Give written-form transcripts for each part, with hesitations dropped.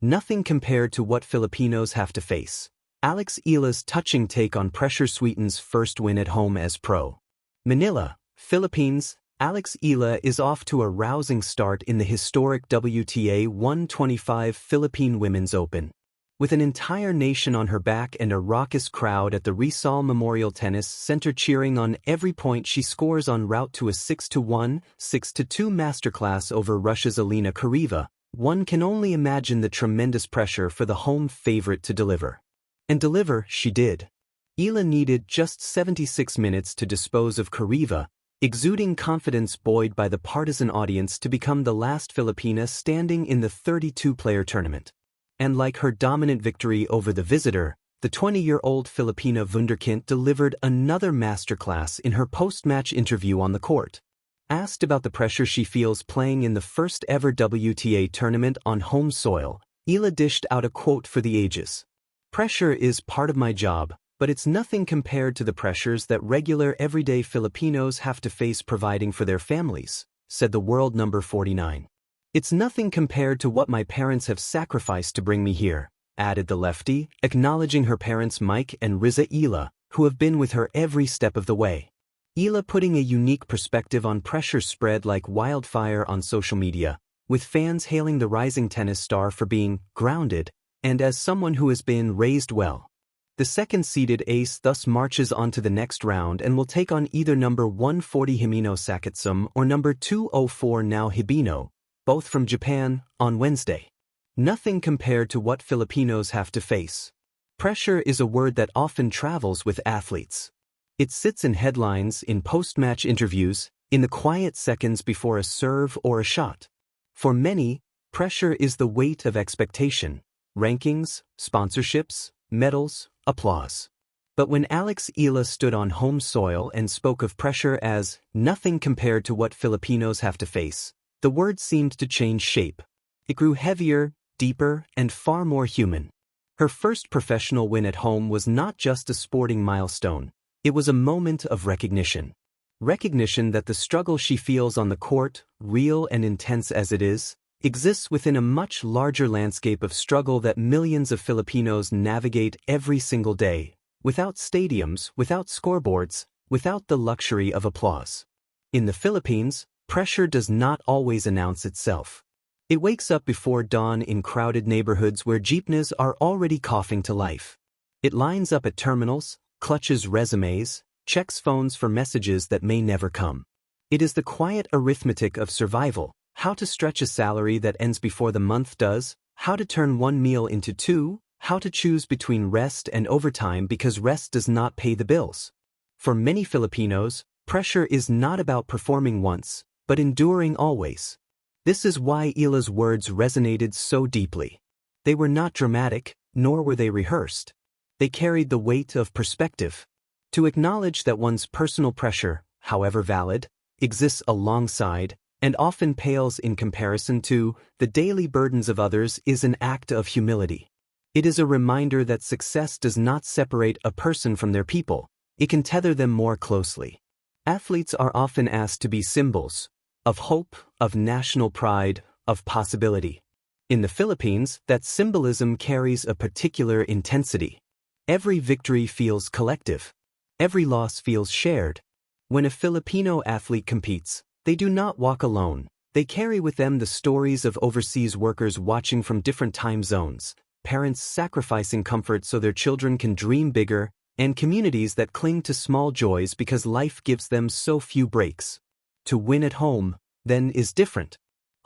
Nothing compared to what Filipinos have to face. Eala's touching take on pressure sweetens first win at home as pro. Manila, Philippines. Eala is off to a rousing start in the historic WTA 125 Philippine Women's Open. With an entire nation on her back and a raucous crowd at the Rizal Memorial Tennis Center cheering on every point she scores en route to a 6-1, 6-2 masterclass over Russia's Elena Kharieva, one can only imagine the tremendous pressure for the home favorite to deliver. And deliver she did. Eala needed just 76 minutes to dispose of Kharieva, exuding confidence buoyed by the partisan audience to become the last Filipina standing in the 32-player tournament. And like her dominant victory over the visitor, the 20-year-old Filipina wunderkind delivered another masterclass in her post-match interview on the court. Asked about the pressure she feels playing in the first-ever WTA tournament on home soil, Eala dished out a quote for the ages. "Pressure is part of my job, but it's nothing compared to the pressures that regular everyday Filipinos have to face providing for their families," said the world number 49. "It's nothing compared to what my parents have sacrificed to bring me here," added the lefty, acknowledging her parents Mike and Riza Eala, who have been with her every step of the way. Eala putting a unique perspective on pressure spread like wildfire on social media, with fans hailing the rising tennis star for being grounded and as someone who has been raised well. The second-seeded ace thus marches on to the next round and will take on either number 140 Himeno Sakatsum or number 204 Nao Hibino, both from Japan, on Wednesday. Nothing compared to what Filipinos have to face. Pressure is a word that often travels with athletes. It sits in headlines, in post-match interviews, in the quiet seconds before a serve or a shot. For many, pressure is the weight of expectation, rankings, sponsorships, medals, applause. But when Eala stood on home soil and spoke of pressure as nothing compared to what Filipinos have to face, the word seemed to change shape. It grew heavier, deeper, and far more human. Her first professional win at home was not just a sporting milestone. It was a moment of recognition. Recognition that the struggle she feels on the court, real and intense as it is, exists within a much larger landscape of struggle that millions of Filipinos navigate every single day, without stadiums, without scoreboards, without the luxury of applause. In the Philippines, pressure does not always announce itself. It wakes up before dawn in crowded neighborhoods where jeepneys are already coughing to life. It lines up at terminals, clutches resumes, checks phones for messages that may never come. It is the quiet arithmetic of survival, how to stretch a salary that ends before the month does, how to turn one meal into two, how to choose between rest and overtime because rest does not pay the bills. For many Filipinos, pressure is not about performing once, but enduring always. This is why Eala's words resonated so deeply. They were not dramatic, nor were they rehearsed. They carried the weight of perspective. To acknowledge that one's personal pressure, however valid, exists alongside, and often pales in comparison to, the daily burdens of others is an act of humility. It is a reminder that success does not separate a person from their people, it can tether them more closely. Athletes are often asked to be symbols of hope, of national pride, of possibility. In the Philippines, that symbolism carries a particular intensity. Every victory feels collective. Every loss feels shared. When a Filipino athlete competes, they do not walk alone. They carry with them the stories of overseas workers watching from different time zones, parents sacrificing comfort so their children can dream bigger, and communities that cling to small joys because life gives them so few breaks. To win at home, then, is different.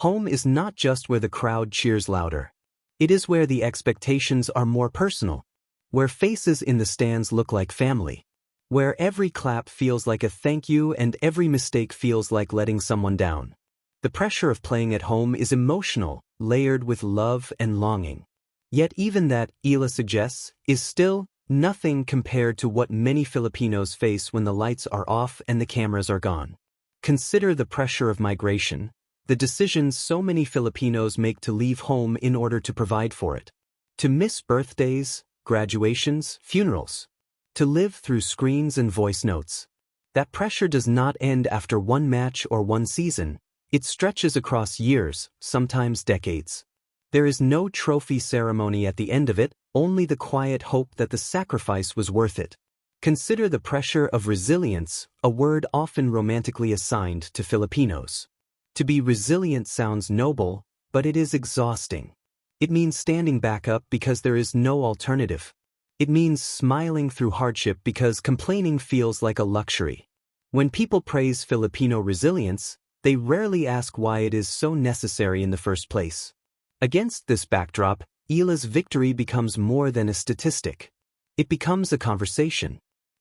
Home is not just where the crowd cheers louder. It is where the expectations are more personal. Where faces in the stands look like family. Where every clap feels like a thank you and every mistake feels like letting someone down. The pressure of playing at home is emotional, layered with love and longing. Yet even that, Eala suggests, is still nothing compared to what many Filipinos face when the lights are off and the cameras are gone. Consider the pressure of migration, the decisions so many Filipinos make to leave home in order to provide for it. To miss birthdays, graduations, funerals. To live through screens and voice notes. That pressure does not end after one match or one season. It stretches across years, sometimes decades. There is no trophy ceremony at the end of it, only the quiet hope that the sacrifice was worth it. Consider the pressure of resilience, a word often romantically assigned to Filipinos. To be resilient sounds noble, but it is exhausting. It means standing back up because there is no alternative. It means smiling through hardship because complaining feels like a luxury. When people praise Filipino resilience, they rarely ask why it is so necessary in the first place. Against this backdrop, Eala's victory becomes more than a statistic. It becomes a conversation.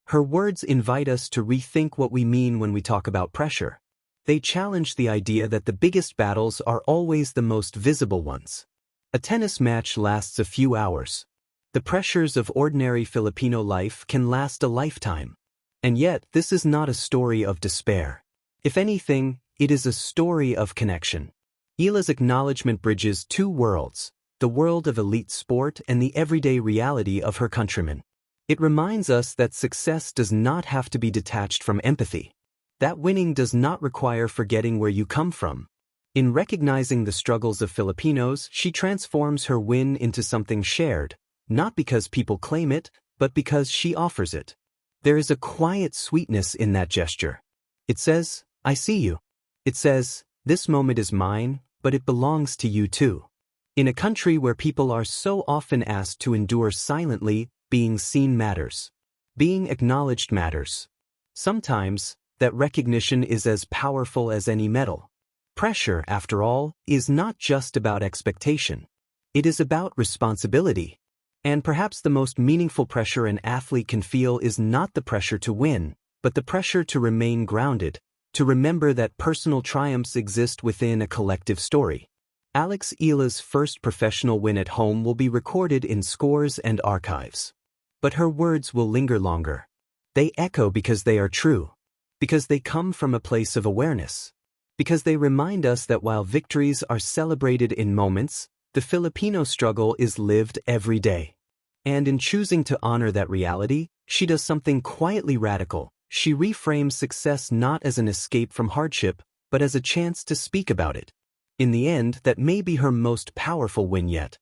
Her words invite us to rethink what we mean when we talk about pressure. They challenge the idea that the biggest battles are always the most visible ones. A tennis match lasts a few hours. The pressures of ordinary Filipino life can last a lifetime. And yet, this is not a story of despair. If anything, it is a story of connection. Eala's acknowledgement bridges two worlds, the world of elite sport and the everyday reality of her countrymen. It reminds us that success does not have to be detached from empathy. That winning does not require forgetting where you come from. In recognizing the struggles of Filipinos, she transforms her win into something shared, not because people claim it, but because she offers it. There is a quiet sweetness in that gesture. It says, "I see you." It says, "This moment is mine, but it belongs to you too." In a country where people are so often asked to endure silently, being seen matters. Being acknowledged matters. Sometimes, that recognition is as powerful as any medal. Pressure, after all, is not just about expectation. It is about responsibility. And perhaps the most meaningful pressure an athlete can feel is not the pressure to win, but the pressure to remain grounded, to remember that personal triumphs exist within a collective story. Alex Eala's first professional win at home will be recorded in scores and archives. But her words will linger longer. They echo because they are true. Because they come from a place of awareness. Because they remind us that while victories are celebrated in moments, the Filipino struggle is lived every day. And in choosing to honor that reality, she does something quietly radical. She reframes success not as an escape from hardship, but as a chance to speak about it. In the end, that may be her most powerful win yet.